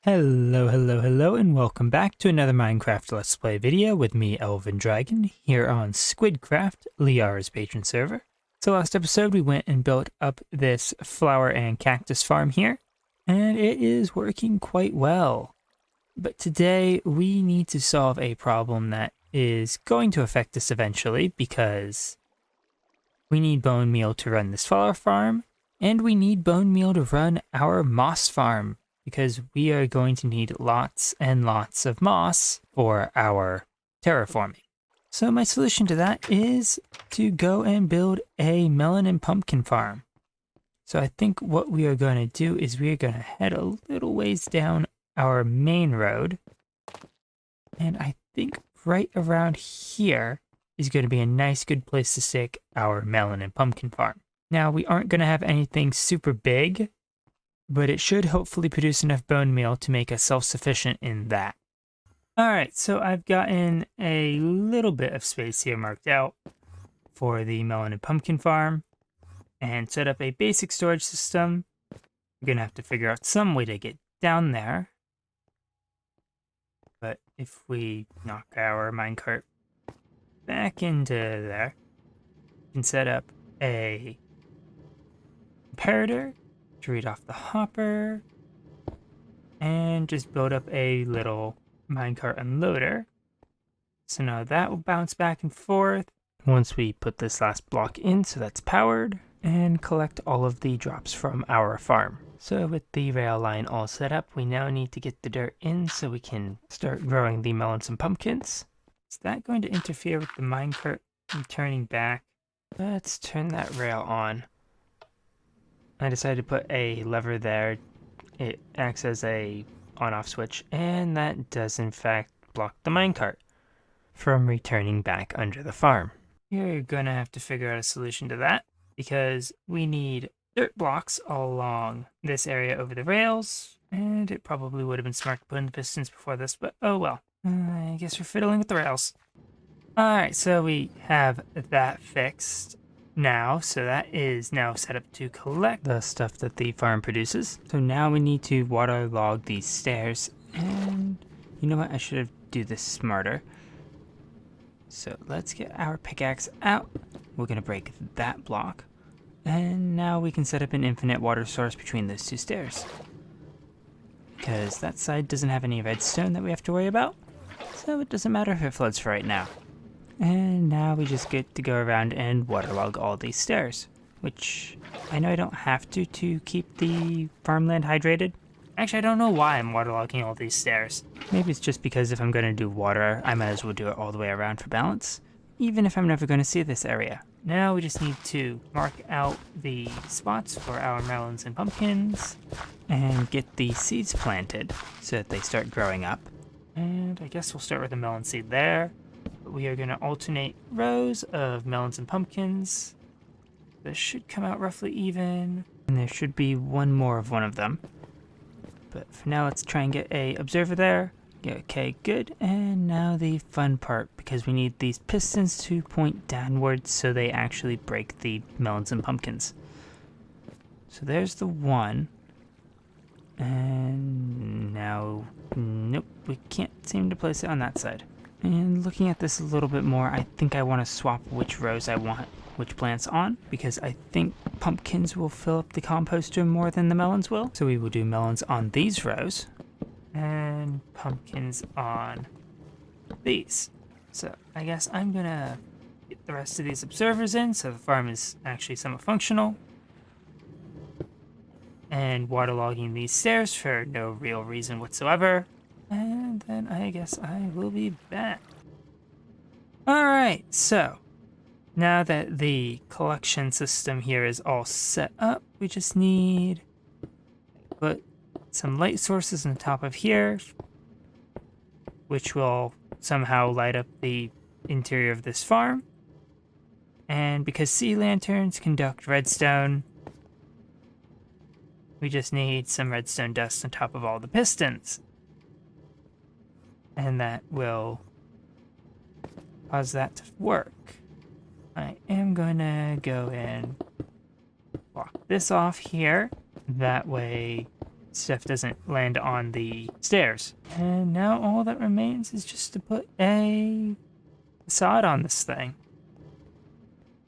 Hello, and welcome back to another Minecraft Let's Play video with me, Elven Dragon, here on Squidcraft, Liara's patron server. So last episode we went and built up this flower and cactus farm here, and it is working quite well. But today we need to solve a problem that is going to affect us eventually, because we need bone meal to run this flower farm, and we need bone meal to run our moss farm, because we are going to need lots and lots of moss for our terraforming. So my solution to that is to go and build a melon and pumpkin farm. So I think what we are going to do is we are going to head a little ways down our main road. And I think right around here is going to be a nice good place to stick our melon and pumpkin farm. Now we aren't going to have anything super big, but it should hopefully produce enough bone meal to make us self-sufficient in that. Alright, so I've gotten a little bit of space here marked out for the melon and pumpkin farm, and set up a basic storage system. We're going to have to figure out some way to get down there. But if we knock our minecart back into there, we can set up a comparator to read off the hopper, and just build up a little minecart unloader. So now that will bounce back and forth once we put this last block in, so that's powered, and collect all of the drops from our farm. So with the rail line all set up, we now need to get the dirt in so we can start growing the melons and pumpkins. Is that going to interfere with the minecart returning back? Let's turn that rail on. I decided to put a lever there. It acts as a on-off switch, and that does in fact block the minecart from returning back under the farm. You're gonna have to figure out a solution to that, because we need dirt blocks all along this area over the rails, and it probably would have been smart to put in the pistons before this, but oh well. I guess we're fiddling with the rails. Alright, so we have that fixed now, so that is now set up to collect the stuff that the farm produces. So now we need to waterlog these stairs, and you know what, I should have do this smarter. So let's get our pickaxe out. We're gonna break that block, and now we can set up an infinite water source between those two stairs, because that side doesn't have any redstone that we have to worry about, so it doesn't matter if it floods for right now. And now we just get to go around and waterlog all these stairs, which I know I don't have to keep the farmland hydrated. Actually, I don't know why I'm waterlogging all these stairs. Maybe it's just because if I'm going to do water, I might as well do it all the way around for balance, even if I'm never going to see this area. Now we just need to mark out the spots for our melons and pumpkins and get the seeds planted so that they start growing up. And I guess we'll start with a melon seed there. We are going to alternate rows of melons and pumpkins. This should come out roughly even, and there should be one more of one of them. But for now, let's try and get a observer there. Yeah, okay, good. And now the fun part, because we need these pistons to point downwards so they actually break the melons and pumpkins. So there's the one. And now, nope, we can't seem to place it on that side. And looking at this a little bit more, I think I want to swap which rows I want which plants on, because I think pumpkins will fill up the composter more than the melons will. So we will do melons on these rows, and pumpkins on these. So I guess I'm gonna get the rest of these observers in so the farm is actually somewhat functional. And waterlogging these stairs for no real reason whatsoever. And then I guess I will be back. Alright, so now that the collection system here is all set up, we just need to put some light sources on the top of here, which will somehow light up the interior of this farm. And because sea lanterns conduct redstone, we just need some redstone dust on top of all the pistons. And that will cause that to work. I am gonna go and block this off here. That way stuff doesn't land on the stairs. And now all that remains is just to put a facade on this thing,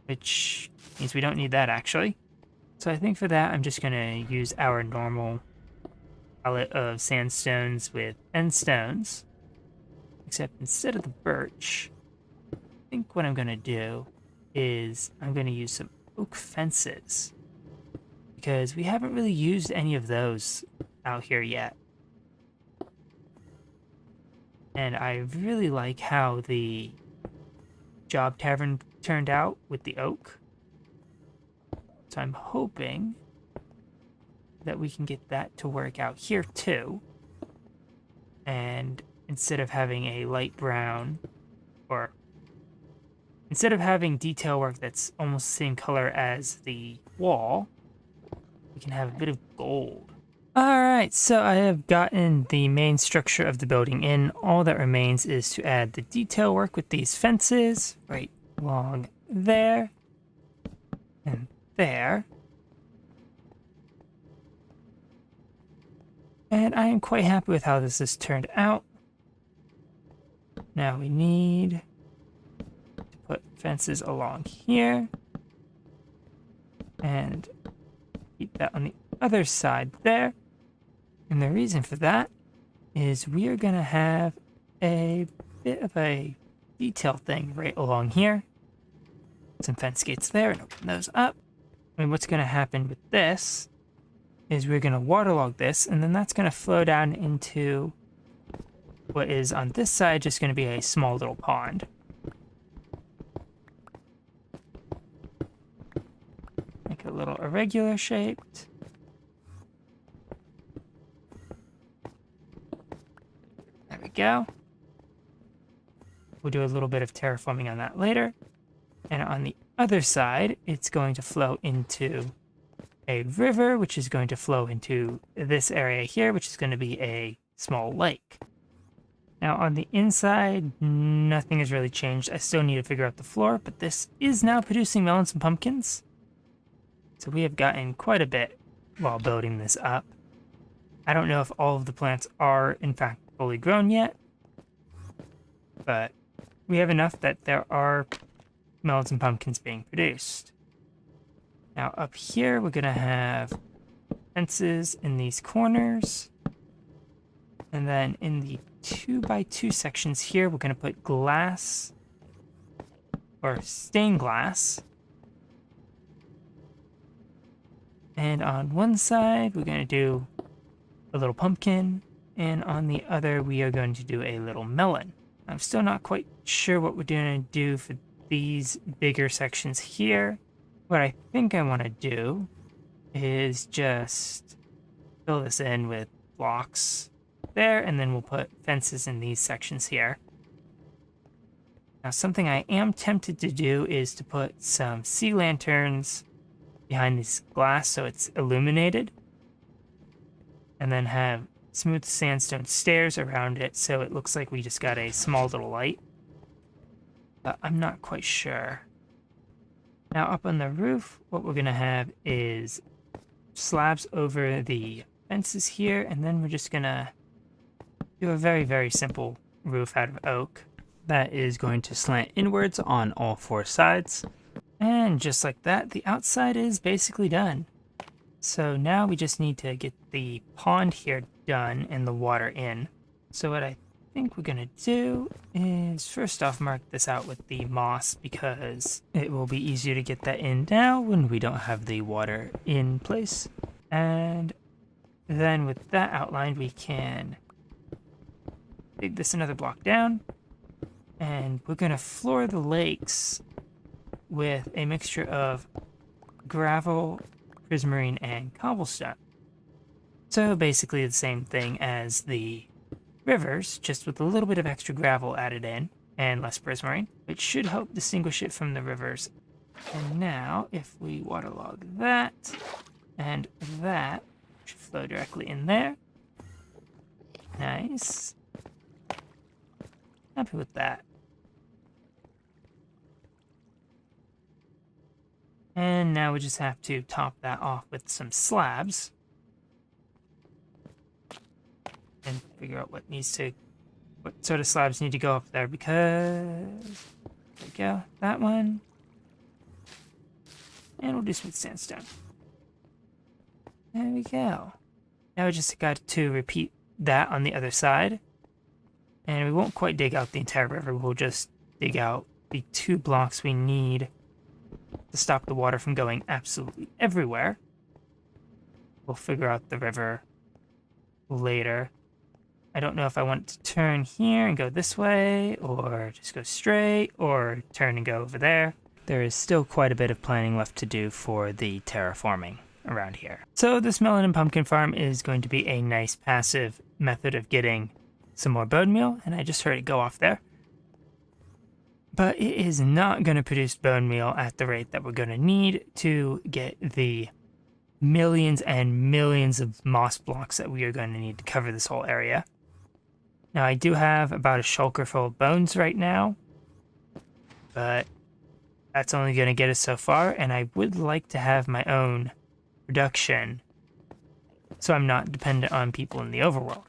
which means we don't need that actually. So I think for that, I'm just gonna use our normal palette of sandstones with end stones, except instead of the birch, I think what I'm gonna do is I'm gonna use some oak fences, because we haven't really used any of those out here yet. And I really like how the Job Tavern turned out with the oak. So I'm hoping that we can get that to work out here too. And instead of having a light brown, or instead of having detail work that's almost the same color as the wall, we can have a bit of gold. Alright, so I have gotten the main structure of the building in. All that remains is to add the detail work with these fences right along there and there. And I am quite happy with how this has turned out. Now we need to put fences along here and keep that on the other side there. And the reason for that is we are going to have a bit of a detail thing right along here. Some fence gates there, and open those up. And what's going to happen with this is we're going to waterlog this, and then that's going to flow down into what is on this side just going to be a small little pond. Make it a little irregular shaped. There we go. We'll do a little bit of terraforming on that later. And on the other side, it's going to flow into a river, which is going to flow into this area here, which is going to be a small lake. Now on the inside, nothing has really changed. I still need to figure out the floor, but this is now producing melons and pumpkins. So we have gotten quite a bit while building this up. I don't know if all of the plants are in fact fully grown yet, but we have enough that there are melons and pumpkins being produced. Now up here, we're gonna have fences in these corners. And then in the 2x2 sections here, we're gonna put glass or stained glass. And on one side, we're gonna do a little pumpkin, and on the other, we are going to do a little melon. I'm still not quite sure what we're gonna do for these bigger sections here. What I think I want to do is just fill this in with blocks there, and then we'll put fences in these sections here. Now, something I am tempted to do is to put some sea lanterns behind this glass so it's illuminated, and then have smooth sandstone stairs around it so it looks like we just got a small little light. But I'm not quite sure. Now up on the roof, what we're gonna have is slabs over the fences here, and then we're just gonna do a very, very simple roof out of oak that is going to slant inwards on all four sides. And just like that, the outside is basically done. So now we just need to get the pond here done and the water in. So what I think we're gonna do is first off mark this out with the moss, because it will be easier to get that in now when we don't have the water in place. And then with that outlined, we can dig this another block down, and we're gonna floor the lakes with a mixture of gravel, prismarine, and cobblestone. So basically the same thing as the rivers, just with a little bit of extra gravel added in and less prismarine, which should help distinguish it from the rivers. And now, if we waterlog that, and that should flow directly in there. Nice. Happy with that. And now we just have to top that off with some slabs. and figure out what sort of slabs need to go up there, because there we go, that one. And we'll do smooth sandstone. There we go. Now we just got to repeat that on the other side. And we won't quite dig out the entire river, we'll just dig out the 2 blocks we need to stop the water from going absolutely everywhere. We'll figure out the river later. I don't know if I want to turn here and go this way, or just go straight, or turn and go over there. There is still quite a bit of planning left to do for the terraforming around here. So this melon and pumpkin farm is going to be a nice passive method of getting some more bone meal, and I just heard it go off there. But it is not going to produce bone meal at the rate that we're going to need to get the millions and millions of moss blocks that we are going to need to cover this whole area. Now I do have about a shulker full of bones right now, but that's only going to get us so far, and I would like to have my own production so I'm not dependent on people in the overworld.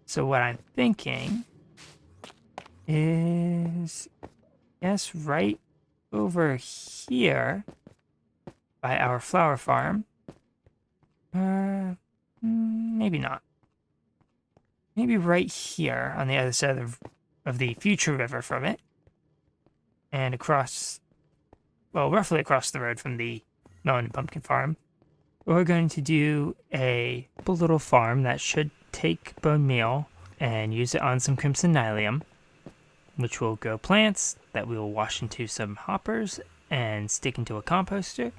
So what I'm thinking is, yes, right over here by our flower farm. Maybe not. Maybe right here on the other side of the future river from it. And across, well, roughly across the road from the melon and pumpkin farm. We're going to do a little farm that should take bone meal and use it on some crimson nylium, which will grow plants that we will wash into some hoppers and stick into a composter.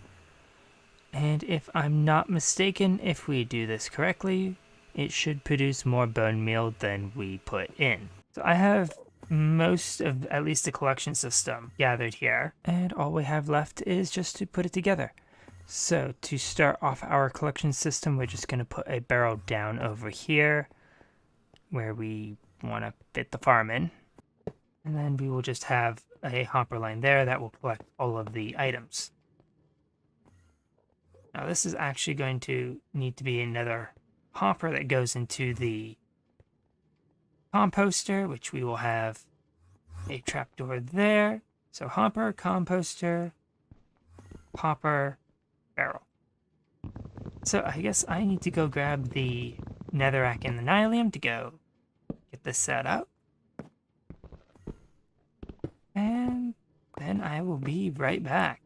And if I'm not mistaken, if we do this correctly, it should produce more bone meal than we put in. So I have most of at least the collection system gathered here, and all we have left is just to put it together. So to start off our collection system, we're just going to put a barrel down over here where we want to fit the farm in. And then we will just have a hopper line there that will collect all of the items. Now this is actually going to need to be another hopper that goes into the composter, which we will have a trapdoor there. So hopper, composter, hopper, barrel. So I guess I need to go grab the netherrack and the nylium to go get this set up. And then I will be right back.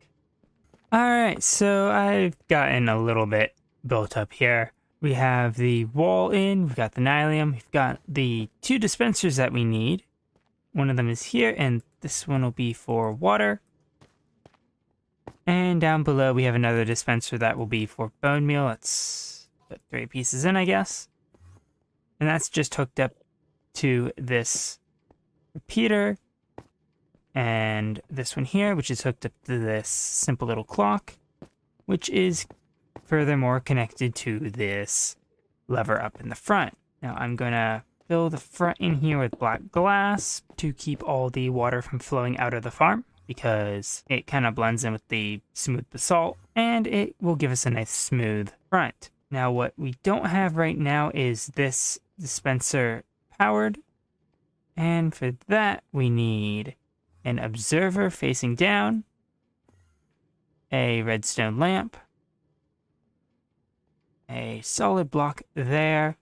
Alright, so I've gotten a little bit built up here. We have the wall in, we've got the nylium, we've got the 2 dispensers that we need. One of them is here, and this one will be for water. And down below we have another dispenser that will be for bone meal. Let's put 3 pieces in, I guess. And that's just hooked up to this repeater. And this one here, which is hooked up to this simple little clock, which is furthermore connected to this lever up in the front. Now I'm going to fill the front in here with black glass to keep all the water from flowing out of the farm, because it kind of blends in with the smooth basalt, and it will give us a nice smooth front. Now what we don't have right now is this dispenser powered, and for that we need an observer facing down, a redstone lamp, a solid block there,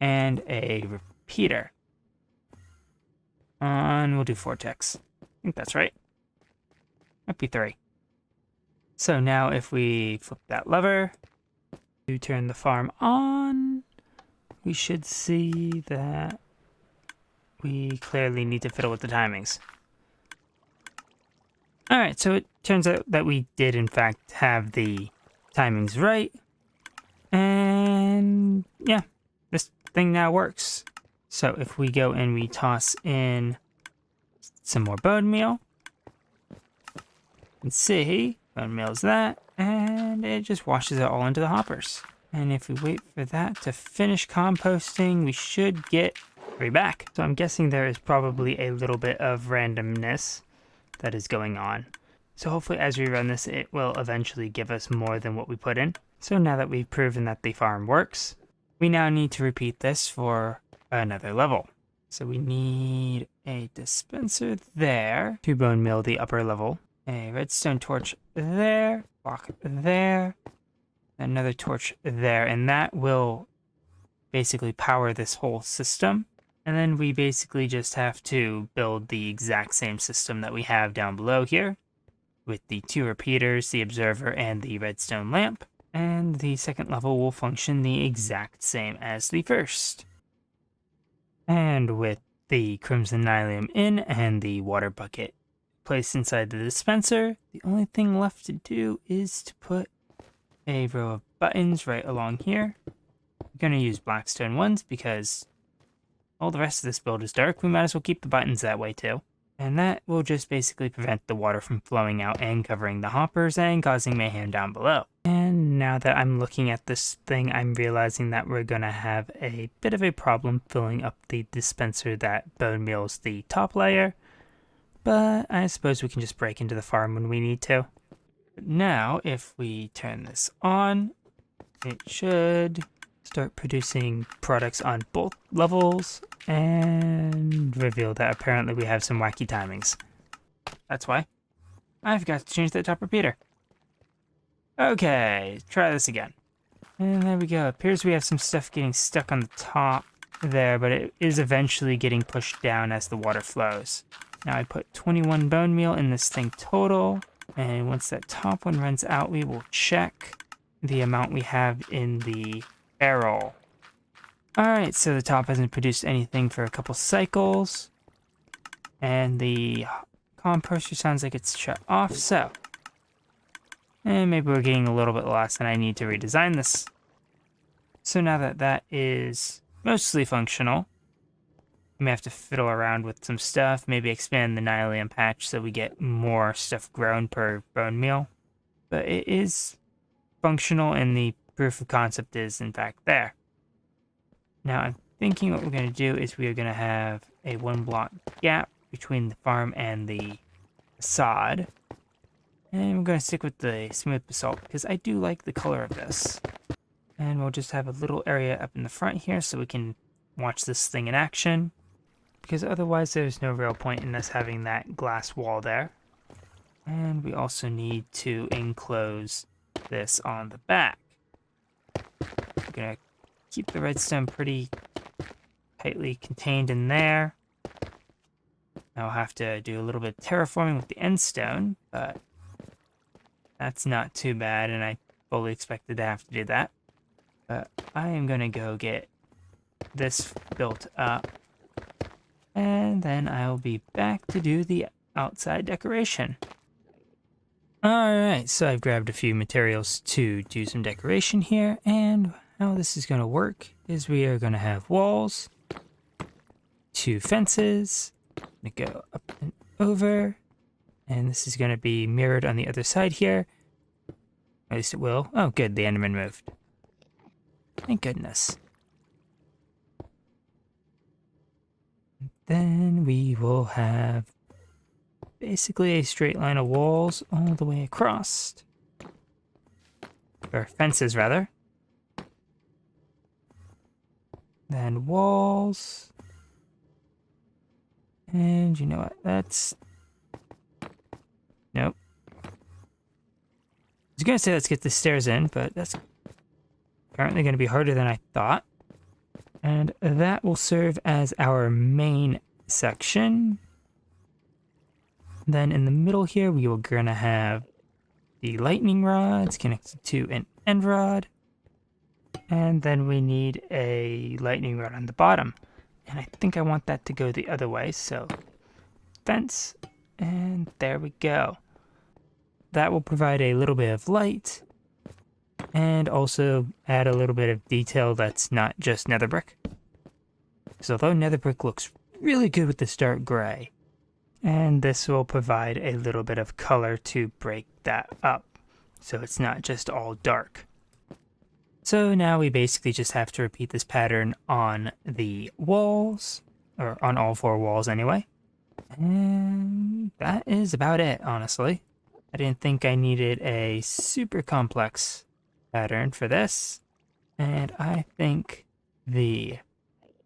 and a repeater. We'll do 4 ticks. I think that's right. Might be 3. So now if we flip that lever to turn the farm on, we should see that we clearly need to fiddle with the timings. Alright, so it turns out that we did in fact have the timings right. And yeah, this thing now works. So if we go and we toss in some more bone meal, you can see bone meal is that, and it just washes it all into the hoppers. And if we wait for that to finish composting, we should get 3 back. So I'm guessing there is probably a little bit of randomness that is going on. So hopefully as we run this, it will eventually give us more than what we put in. So now that we've proven that the farm works, We now need to repeat this for another level. So we need a dispenser there to bone meal the upper level, a redstone torch there, block there, another torch there, and that will basically power this whole system. And then we basically just have to build the exact same system that we have down below here, with the 2 repeaters, the observer, and the redstone lamp. And the second level will function the exact same as the first. And with the crimson nylium in and the water bucket placed inside the dispenser, the only thing left to do is to put a row of buttons right along here. I'm going to use blackstone ones because all the rest of this build is dark. We might as well keep the buttons that way too. And that will just basically prevent the water from flowing out and covering the hoppers and causing mayhem down below. And now that I'm looking at this thing, I'm realizing that we're going to have a bit of a problem filling up the dispenser that bone meals the top layer. But I suppose we can just break into the farm when we need to. Now, if we turn this on, it should start producing products on both levels and reveal that apparently we have some wacky timings. That's why I forgot to change that top repeater. Okay, try this again. And there we go. Appears we have some stuff getting stuck on the top there, but it is eventually getting pushed down as the water flows. Now I put 21 bone meal in this thing total, and once that top one runs out, we will check the amount we have in the barrel. Alright, so the top hasn't produced anything for a couple cycles, and the composter sounds like it's shut off, so and maybe we're getting a little bit lost and I need to redesign this. So now that that is mostly functional, we may have to fiddle around with some stuff, maybe expand the nylium patch so we get more stuff grown per bone meal. But it is functional and the proof of concept is in fact there. Now I'm thinking what we're going to do is we are going to have a 1 block gap between the farm and the facade. And we're going to stick with the smooth basalt because I do like the color of this. And we'll just have a little area up in the front here so we can watch this thing in action. Because otherwise there's no real point in us having that glass wall there. And we also need to enclose this on the back. We're going to keep the redstone pretty tightly contained in there. I'll have to do a little bit of terraforming with the end stone, but that's not too bad, and I fully expected to have to do that. But I am going to go get this built up, and then I'll be back to do the outside decoration. Alright, so I've grabbed a few materials to do some decoration here, and how this is going to work is we are going to have walls, 2 fences, to go up and over, and this is going to be mirrored on the other side here. At least it will. Oh, good, the Enderman moved. Thank goodness. Then we will have basically a straight line of walls all the way across. Or fences, rather. Then walls. And you know what? That's... Nope. I was going to say let's get the stairs in, but that's apparently going to be harder than I thought. And that will serve as our main section. Then in the middle here, we are going to have the lightning rods connected to an end rod. And then we need a lightning rod on the bottom. And I think I want that to go the other way, so fence, and there we go. That will provide a little bit of light, and also add a little bit of detail that's not just nether brick. So although nether brick looks really good with this dark gray, and this will provide a little bit of color to break that up, so it's not just all dark. So now we basically just have to repeat this pattern on the walls, or on all 4 walls anyway. And that is about it, honestly. I didn't think I needed a super complex pattern for this, and I think the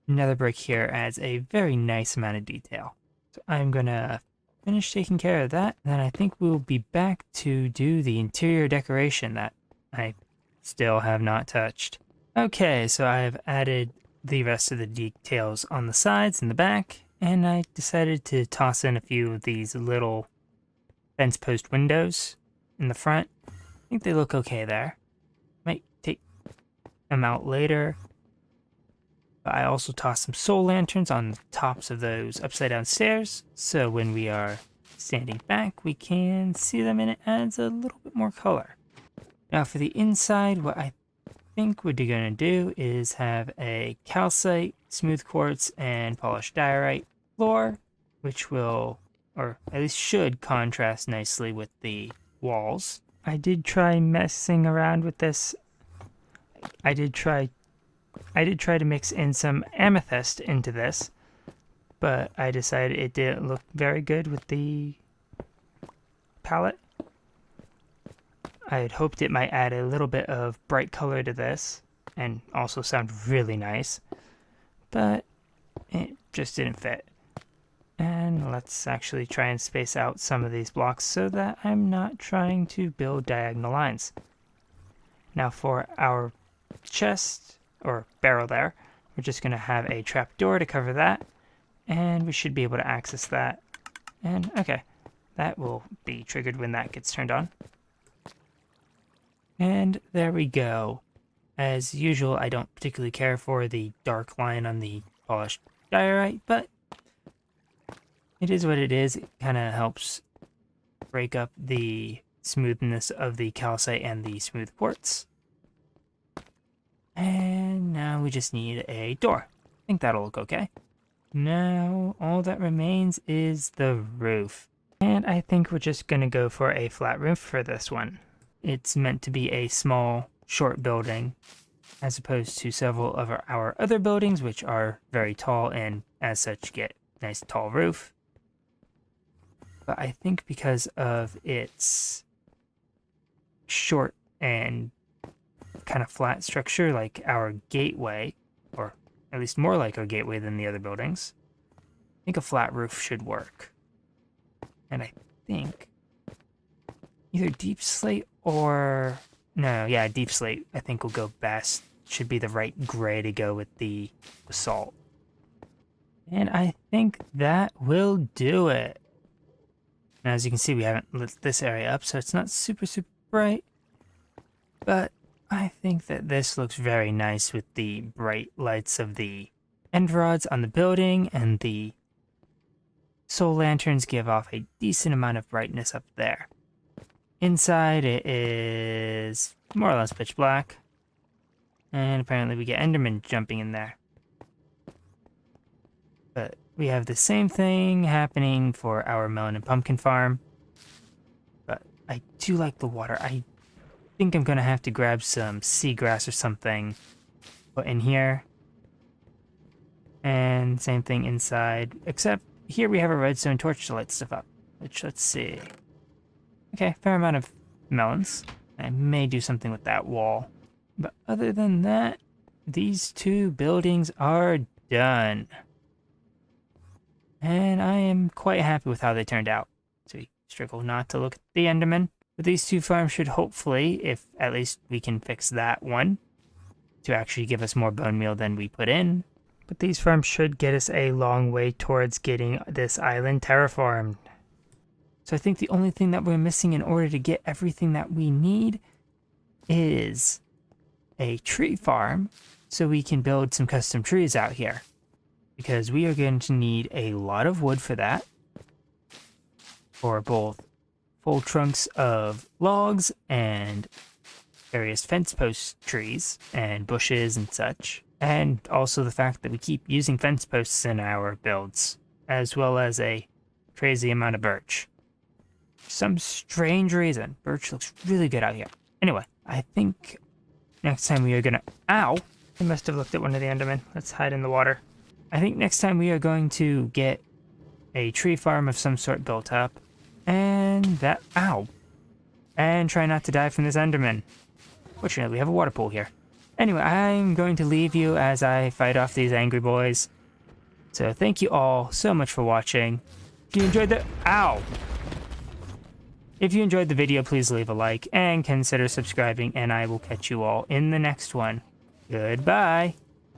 nether brick here adds a very nice amount of detail. So I'm gonna finish taking care of that, then I think we'll be back to do the interior decoration that I still have not touched. Okay, so I've added the rest of the details on the sides and the back, and I decided to toss in a few of these little fence post windows in the front. I think they look okay there. Might take them out later. But I also tossed some soul lanterns on the tops of those upside down stairs, so when we are standing back, we can see them and it adds a little bit more color. Now for the inside, what I think we're going to do is have a calcite, smooth quartz, and polished diorite floor, which will, or at least should, contrast nicely with the walls. I did try messing around with this. I did try to mix in some amethyst into this, but I decided it didn't look very good with the palette. I had hoped it might add a little bit of bright color to this and also sound really nice, but it just didn't fit. And let's actually try and space out some of these blocks so that I'm not trying to build diagonal lines. Now for our chest, or barrel there, we're just going to have a trap door to cover that, and we should be able to access that. And okay, that will be triggered when that gets turned on. And there we go. As usual, I don't particularly care for the dark line on the polished diorite, but it is what it is. It kind of helps break up the smoothness of the calcite and the smooth quartz. And now we just need a door. I think that'll look okay. Now all that remains is the roof. And I think we're just going to go for a flat roof for this one. It's meant to be a small, short building, as opposed to several of our other buildings, which are very tall and as such get nice tall roof. But I think because of its short and kind of flat structure, like our gateway, or at least more like our gateway than the other buildings, I think a flat roof should work. And I think either deep slate or deep slate I think will go best. Should be the right gray to go with the basalt. And I think that will do it. Now as you can see, we haven't lit this area up, so it's not super bright, but I think that this looks very nice with the bright lights of the end rods on the building, and the soul lanterns give off a decent amount of brightness up there. Inside it is more or less pitch black, and apparently we get Enderman jumping in there. But we have the same thing happening for our melon and pumpkin farm, but I do like the water. I think I'm gonna have to grab some seagrass or something, put in here. And same thing inside, except here we have a redstone torch to light stuff up, which, let's see. Okay, fair amount of melons. I may do something with that wall. But other than that, these two buildings are done. And I am quite happy with how they turned out. So we struggle not to look at the Enderman. But these two farms should hopefully, if at least we can fix that one, to actually give us more bone meal than we put in. But these farms should get us a long way towards getting this island terraformed. So I think the only thing that we're missing in order to get everything that we need is a tree farm, so we can build some custom trees out here. Because we are going to need a lot of wood for that. For both full trunks of logs and various fence post trees and bushes and such. And also the fact that we keep using fence posts in our builds, as well as a crazy amount of birch. For some strange reason, birch looks really good out here. Anyway, I think next time we are gonna... Ow! I must have looked at one of the Endermen. Let's hide in the water. I think next time we are going to get a tree farm of some sort built up. And that... Ow! And try not to die from this Enderman. Fortunately, we have a water pool here. Anyway, I'm going to leave you as I fight off these angry boys. So thank you all so much for watching. If you enjoyed the... Ow! If you enjoyed the video, please leave a like and consider subscribing, and I will catch you all in the next one. Goodbye!